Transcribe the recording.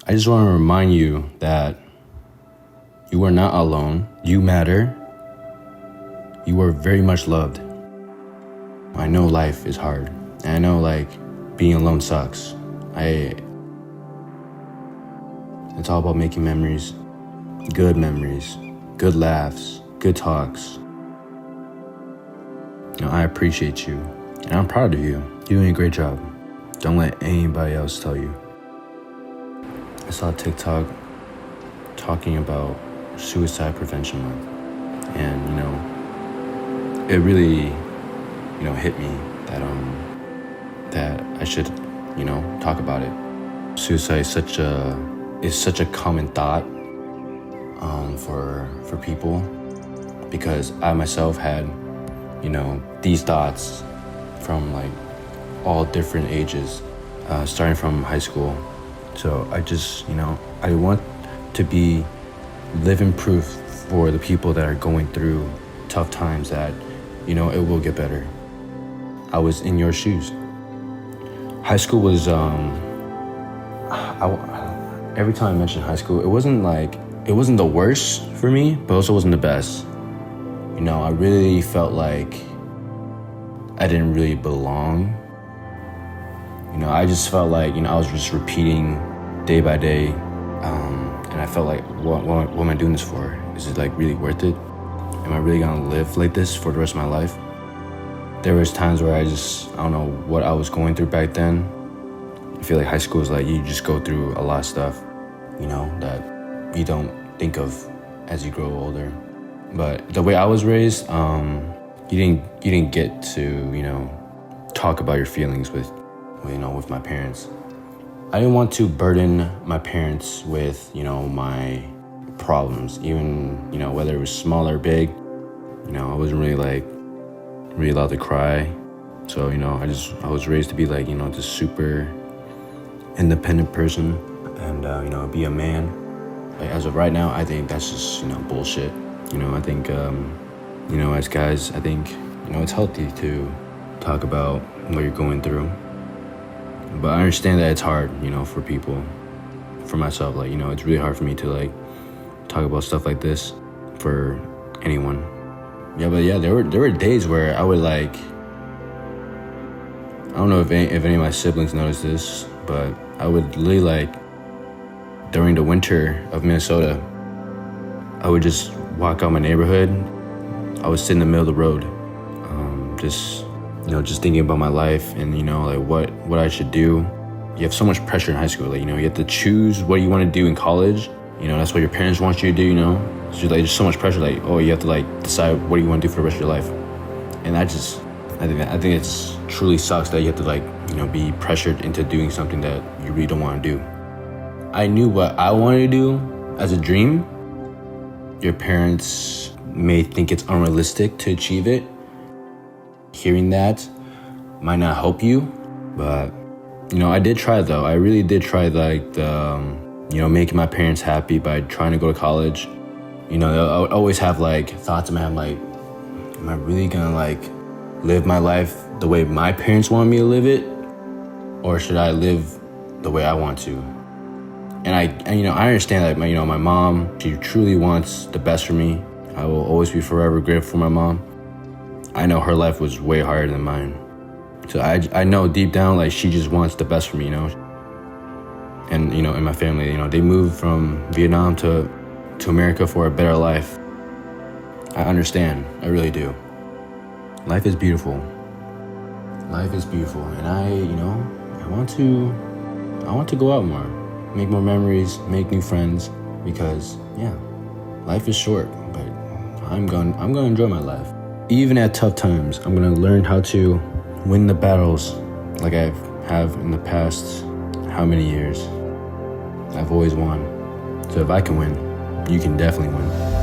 I just want to remind you that you are not alone. You matter. You are very much loved. I know life is hard. And I know being alone sucks. It's all about making memories, good laughs, good talks. I appreciate you, and I'm proud of you. You're doing a great job. Don't let anybody else tell you. I saw TikTok talking about Suicide Prevention Month, and it really, hit me that I should, talk about it. Suicide is such a common thought for people, because I myself had these thoughts from all different ages, starting from high school. So I just I want to be living proof for the people that are going through tough times that it will get better. I was in your shoes. High school was every time I mention high school, it wasn't the worst for me, but also wasn't the best. I really felt like I didn't really belong. I just felt like I was just repeating day by day, and I felt like, what am I doing this for? Is it really worth it? Am I really gonna live like this for the rest of my life? There was times where I don't know what I was going through back then. I feel like high school is you just go through a lot of stuff, that you don't think of as you grow older. But the way I was raised, you didn't get to, talk about your feelings with my parents. I didn't want to burden my parents with, my problems, even, whether it was small or big. I wasn't really allowed to cry. So, I was raised to be this super independent person and, be a man. As of right now, I think that's just, bullshit. I think, as guys, I think, it's healthy to talk about what you're going through. But I understand that it's hard, for people, for myself, it's really hard for me to talk about stuff like this for anyone. Yeah, but yeah, there were days where I would I don't know if any of my siblings noticed this, but I would literally during the winter of Minnesota, I would just walk out my neighborhood. I would sit in the middle of the road, just thinking about my life and what I should do. You have so much pressure in high school. You have to choose what you want to do in college. That's what your parents want you to do. So there's so much pressure. You have to decide what you want to do for the rest of your life. And I think it's truly sucks that you have to be pressured into doing something that you really don't want to do. I knew what I wanted to do as a dream. Your parents may think it's unrealistic to achieve it. Hearing that might not help you, but I did try though. I really did try making my parents happy by trying to go to college. I would always have thoughts in my head am I really gonna live my life the way my parents want me to live it, or should I live the way I want to? And I understand that my mom, she truly wants the best for me. I will always be forever grateful for my mom. I know her life was way harder than mine. So I know deep down, she just wants the best for me, And, in my family, they moved from Vietnam to America for a better life. I understand. I really do. Life is beautiful. Life is beautiful. And I want to go out more, make more memories, make new friends, because, life is short, but I'm going to enjoy my life. Even at tough times, I'm going to learn how to win the battles like I have in the past how many years. I've always won. So if I can win, you can definitely win.